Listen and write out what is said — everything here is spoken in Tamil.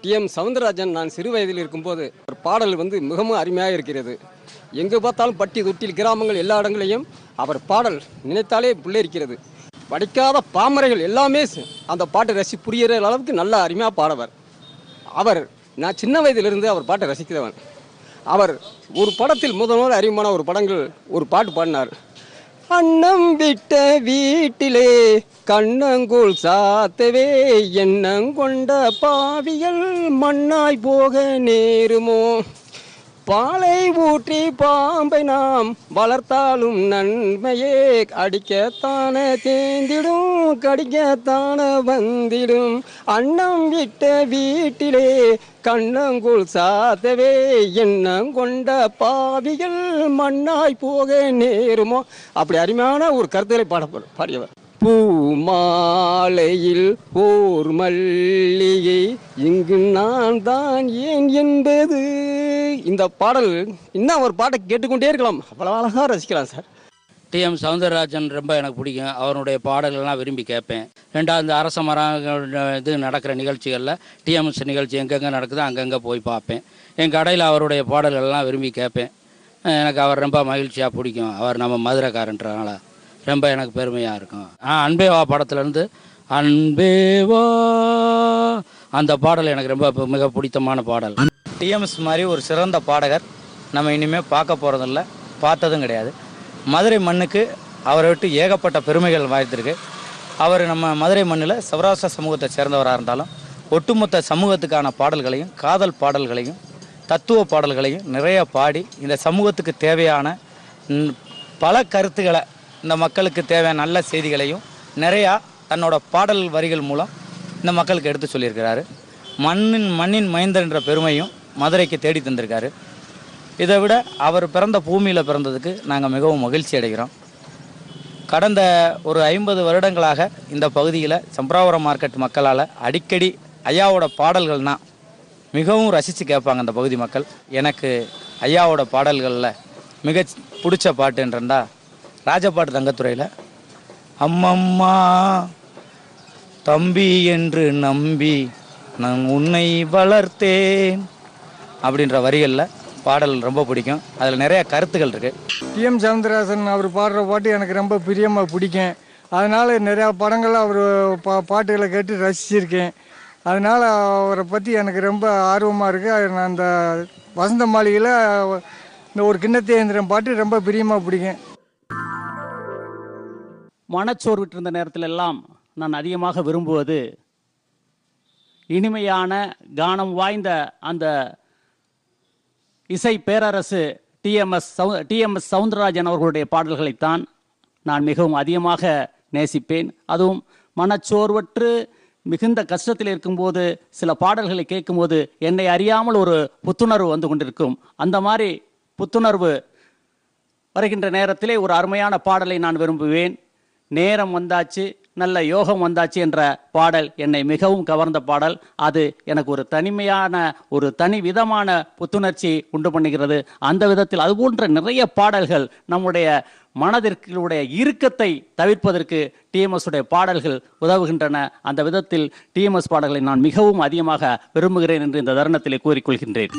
டி.எம். சௌந்தரராஜன் நான் சிறு வயதில் இருக்கும்போது ஒரு பாடல் மிகவும் அருமையாக இருக்கிறது. எங்கு பார்த்தாலும் பட்டி தொட்டில் கிராமங்கள் எல்லா இடங்களையும் அவர் பாடல் நினைத்தாலே புல்லரிக்கிறது. படிக்காத பாமரைகள் எல்லாமே அந்த பாட்டை புரிகிற அளவுக்கு நல்ல அருமையாக பாடவர். நான் சின்ன வயதிலிருந்து அவர் பாட்டை ரசிக்கிறவன். அவர் ஒரு படத்தில் முதல் அறிமுகமான ஒரு பாட்டு பாடினார். அன்னம் விட்ட வீட்டிலே கண்ணங்கூழ் சாத்தவே எண்ணங்கொண்ட பாவியல் மண்ணாய் போக நேருமோ, பாலை ஊற்றி பாம்பை நாம் வளர்த்தாலும் நன்மையே, அடிக்கத்தான தேந்திடும் கடிக்கத்தான வந்திடும். அன்னம் விட்ட வீட்டிலே கண்ணங்குள் சாத்தவே எண்ணங்கொண்ட பாவிகள் மண்ணாய் போக நேருமோ. அப்படி அருமையான ஒரு கருத்துக்களை பாடியவர். பூ மாலையில் ஓர் மல்லிகை இங்கு நான் தான் ஏன் என்பது. இந்த பாடல் இன்னும் ஒரு பாட்டை கேட்டுக்கொண்டே இருக்கலாம், அவ்வளோ அழகாக ரசிக்கலாம் சார். டி.எம். சௌந்தரராஜன் ரொம்ப எனக்கு பிடிக்கும். அவருடைய பாடல்கள்லாம் விரும்பி கேட்பேன். ரெண்டாவது அரச மரங்கள் இது நடக்கிற நிகழ்ச்சிகளில் டிஎம்எஸ் நிகழ்ச்சி எங்கெங்கே நடக்குதோ அங்கங்கே போய் பார்ப்பேன். என் கடையில் அவருடைய பாடல்கள்லாம் விரும்பி கேட்பேன். எனக்கு அவர் ரொம்ப மகிழ்ச்சியாக பிடிக்கும். அவர் நம்ம மதுரைக்காரன்றனால ரொம்ப எனக்கு பெருமையாக இருக்கும். அன்பேவா படத்துலேருந்து அன்பேவா அந்த பாடல் எனக்கு ரொம்ப மிக பிடித்தமான பாடல். டிஎம்எஸ் மாதிரி ஒரு சிறந்த பாடகர் நம்ம இனிமேல் பார்க்க போகிறதில்ல, பார்த்ததும் கிடையாது. மதுரை மண்ணுக்கு அவரை விட்டு ஏகப்பட்ட பெருமைகள் வாய்த்திருக்கு. அவர் நம்ம மதுரை மண்ணில் சௌராஷ்டிர சமூகத்தை சேர்ந்தவராக இருந்தாலும் ஒட்டுமொத்த சமூகத்துக்கான பாடல்களையும் காதல் பாடல்களையும் தத்துவ பாடல்களையும் நிறைய பாடி இந்த சமூகத்துக்கு தேவையான பல கருத்துக்களை, இந்த மக்களுக்கு தேவையான நல்ல செய்திகளையும் நிறையா தன்னோட பாடல் வரிகள் மூலம் இந்த மக்களுக்கு எடுத்து சொல்லியிருக்கிறாரு. மண்ணின் மைந்தர் என்ற பெருமையும் மதுரைக்கு தேடி தந்திருக்காரு. இதை விட அவர் பிறந்த பூமியில் பிறந்ததுக்கு நாங்கள் மிகவும் மகிழ்ச்சி அடைகிறோம். கடந்த ஒரு 50 வருடங்களாக இந்த பகுதியில் சம்பராபுரம் மார்க்கெட் மக்களால் அடிக்கடி ஐயாவோட பாடல்கள்னால் மிகவும் ரசித்து கேட்பாங்க அந்த பகுதி மக்கள். எனக்கு ஐயாவோட பாடல்களில் மிக பிடிச்ச பாட்டுன்றா ராஜபாட்டு தங்கத்துறையில் அம்மம்மா தம்பி என்று நம்பி நான் உன்னை வளர்த்தேன் அப்படின்ற வரிகளில் பாடல் ரொம்ப பிடிக்கும். அதில் நிறைய கருத்துக்கள் இருக்குது. டி.எம். சௌந்தரராஜன் அவர் பாடுற பாட்டு எனக்கு ரொம்ப பிரியமாக பிடிக்கும். அதனால் நிறையா படங்கள் அவர் பாட்டுகளை கேட்டு ரசிச்சிருக்கேன். அதனால் அவரை பற்றி எனக்கு ரொம்ப ஆர்வமாக இருக்குது. நான் அந்த வசந்த மாளிகையில் இந்த ஒரு கிண்ணத்தேந்திரம் பாட்டு ரொம்ப பிரியமாக பிடிக்கும். மனச்சோர்விட்டு இருந்த நேரத்தில் எல்லாம் நான் அதிகமாக விரும்புவது இனிமையான கானம் வாய்ந்த அந்த இசை பேரரசு டி.எம்.எஸ். சௌந்தரராஜன் அவர்களுடைய பாடல்களைத்தான் நான் மிகவும் அதிகமாக நேசிப்பேன். அதுவும் மனச்சோர்வற்று மிகுந்த கஷ்டத்தில் இருக்கும்போது சில பாடல்களை கேட்கும்போது என்னை அறியாமல் ஒரு புத்துணர்வு வந்து கொண்டிருக்கும். அந்த மாதிரி புத்துணர்வு வருகின்ற நேரத்திலே ஒரு அருமையான பாடலை நான் விரும்புவேன். நேரம் வந்தாச்சு, நல்ல யோகம் வந்தாச்சு என்ற பாடல் என்னை மிகவும் கவர்ந்த பாடல். அது எனக்கு ஒரு தனிமையான ஒரு தனி விதமான புத்துணர்ச்சி உண்டு பண்ணுகிறது. அந்த விதத்தில் அதுபோன்ற நிறைய பாடல்கள் நம்முடைய மனதிற்குடைய இறுக்கத்தை தவிர்ப்பதற்கு டிஎம்எஸ் உடைய பாடல்கள் உதவுகின்றன. அந்த விதத்தில் டிஎம்எஸ் பாடல்களை நான் மிகவும் அதிகமாக விரும்புகிறேன் என்று இந்த தருணத்திலே கூறிக்கொள்கின்றேன்.